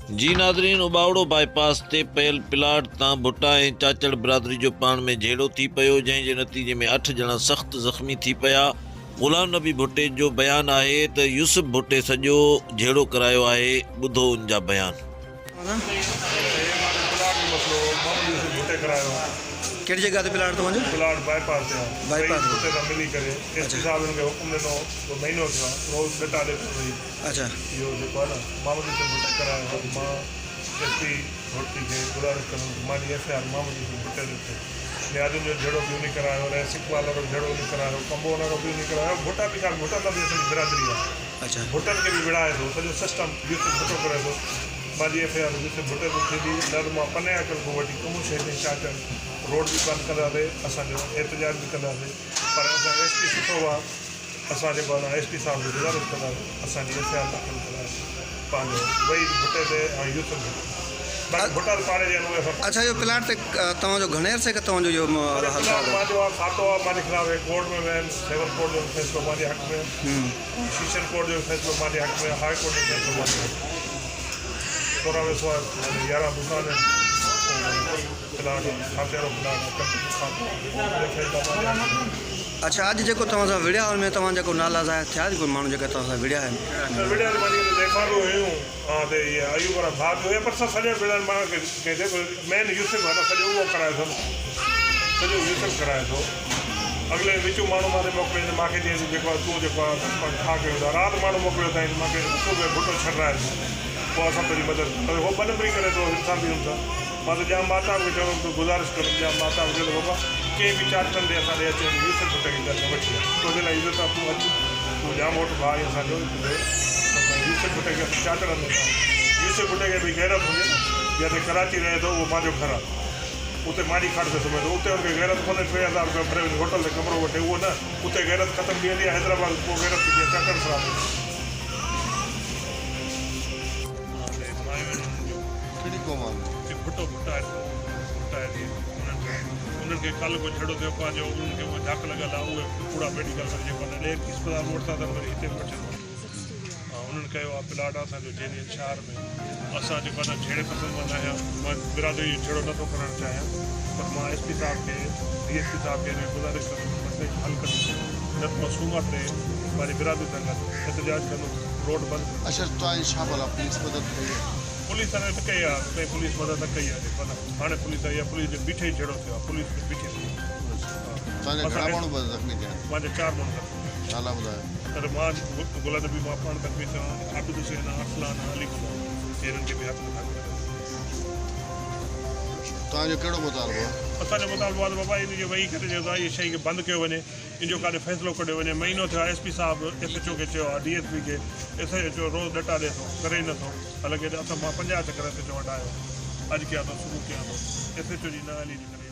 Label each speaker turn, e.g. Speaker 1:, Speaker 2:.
Speaker 1: जी Nadreen, उबावड़ो bypass ते पयल plot तां भुट्टा ऐं चाचड़ बिरादरी जो पाण में झेड़ो थी पियो, जंहिं जे नतीजे में 8 ॼणा सख़्त ज़ख़्मी थी पिया। ग़ुलाम नबी भुट्टे जो बयान आहे त यूसुफ भुट्टे सॼो झेड़ो करायो आहे। ॿुधो उन जा बयान।
Speaker 2: कहिड़ी जगह ते प्लाट तो
Speaker 3: प्लाट बाईपास
Speaker 2: बाईपास
Speaker 3: हुते खां मिली करे एसपी साहब हिनखे हुकुम ॾिनो जो महीनो थियो आहे रोज़ बेटा ॾे वई।
Speaker 2: अच्छा,
Speaker 3: इहो जेको आहे न मामूली से भुट्टे करायो। मां एसपी भुट्टी खे गुज़ारिश कंदुमि मुंहिंजी एफआईआर मामूली से भुट्टे ते थिए। नियाज़ुनि जो झेड़ो बि उन करायो, रैस इकबाल वारो झेड़ो उन करायो, कंबो वारो बि उन करायो। भुट्टा बि कान, भुट्टा बि असांजी बिरादरी आहे।
Speaker 2: अच्छा,
Speaker 3: भुट्टनि खे बि विड़ाए थो, सॼो सिस्टम यूसुफ भुट्टो करे थो। मुंहिंजी एफआईआर यूसुफ भुट्टे ते थींदी। न मां पने अकल खां वठी कमु शइ ताईं चाचड़ रोड भी बंद कंदासीं, असांजो एहतजाज भी कंदासीं, पर असां एसपी सुठो आहे। असां जेको आहे न एसपी साहब खे गुज़ारिश कंदासीं असांजी एफआईआर दाख़िल कराए पंहिंजो वही भुट्टे ते ऐं यूसुफ बाक़ी भुट्टा पाड़े ॾियनि उहे सभु।
Speaker 2: अच्छा, इहो प्लाट ते तव्हांजो घणे अरसे खां तव्हांजो इहो
Speaker 3: मुंहिंजो आहे खातो आहे, मुंहिंजे ख़िलाफ़ कोर्ट में विया आहिनि। सेवन कोर्ट जो फ़ैसिलो मुंहिंजे हक़ में, शीशन कोर्ट जो फ़ैसिलो मुंहिंजे हक़ में, हाई कोर्ट जो फ़ैसिलो मुंहिंजे हक़ में। 11 दुकान आहिनि।
Speaker 2: अच्छा, अॼु जेको तव्हां सां विड़िया हुन में तव्हां जेको नाला ज़ाहिर थिया जेको माण्हू जेका तव्हां सां विड़िया आहिनि
Speaker 3: हुयूं ते इहे अयूब वारा भाउ बि हुया, पर असां सॼो विड़नि मां जेको मेन यूसुफ आहे न सॼो उहो कराए थो, सॼो यूसुफ कराए थो। अॻिले विचूं माण्हू मां मोकिले मूंखे जीअं जेको आहे तूं जेको आहे छा कयो राति माण्हू मोकिलियो अथई मूंखे सुबुह भुट्टो छॾाए पोइ असां तुंहिंजी मदद उहो ॿ नंबरी करे थो इंसान बि हुन मां त जाम माता खे चवंदुमि तूं गुज़ारिश कंदुमि जाम माता खे चवंदो बाबा कंहिं बि चाचनि ते असां ॾे अचे यूसुफ भुट्टे खे घर में वठी आहे तुंहिंजे लाइ इज़त आहे, तूं अचु, तूं जाम वोट भाउ आहे असांजो यूसुफ भुट्टे खे असां चाचड़ में यूसुफ भुट्टे खे बि गैरत हुजे जिते कराची रहे थो उहो पंहिंजो घर आहे, उते माड़ी खाट ते सुम्हे थो, उते हुनखे गैरत कोन्हे 3000 रुपया भरे होटल ते कमिरो वठे उहो न, उते गैरत ख़तमु थी वेंदी आहे हैदराबाद पोइ गैरत थी वेंदी आहे चाचड़ ख़राबु। उन्हनि खे कल्ह को छॾो थियो पंहिंजो उन्हनि खे उहो धक लॻल आहे उहे पूरा मेडिकल करे जेको आहे ॾेढ अस्पताल वरिता अथनि वरी हिते बि वठे उन्हनि कयो आहे प्लाट असांजो जहिड़े शहर में। असां जेको आहे न छेड़े पसंदि कंदा आहियूं, मां बिरादरी जो छेड़ो नथो करणु चाहियां, पर मां एसपी साहब खे डीएसपी साहब खे गुज़ारिश कंदुमि मसइले खे हल कंदुमि, न त मां सूमर ते पंहिंजी बिरादरी सां गॾु एहतजाज कंदुमि, रोड बंदि।
Speaker 4: अच्छा, तव्हांजी छा भला पुलिस मदद कई आहे?
Speaker 3: पुलिस हाणे न कई आहे, कंहिं पुलिस मदद न कई आहे, हाणे पुलिस आई आहे, पुलिस जे बीठे ई छेड़ो थियो आहे, पुलिस बीठे थी।
Speaker 4: तव्हांजा घणा माण्हू ज़ख़्मी थिया?
Speaker 3: मुंहिंजे 4 माण्हू
Speaker 4: नाला ॿुधायो।
Speaker 3: पर मां गुलाम नबी मां पाण ज़ख़्मी थियो आहियां, आबिद हुसैन अरसलान अली हिननि खे बि हथ में खणो।
Speaker 4: तव्हांजो कहिड़ो मुतालबो आहे?
Speaker 3: असांजो मुतालबो आहे बाबा इन खे वेही करे चयो इहा शइ खे बंदि कयो वञे, इन जो काॾे फ़ैसिलो कढियो वञे। महीनो थियो आहे एसपी साहब एसएचओ खे चयो आहे, डीएसपी खे एसएचओ रोज़ डटा ॾिए थो, करे ई नथो, हालांकि असां मां 50 चकर एसएचओ वटि आयो, अॼु कया थो सुबुह कया थो, एसएचओ जी न हली करे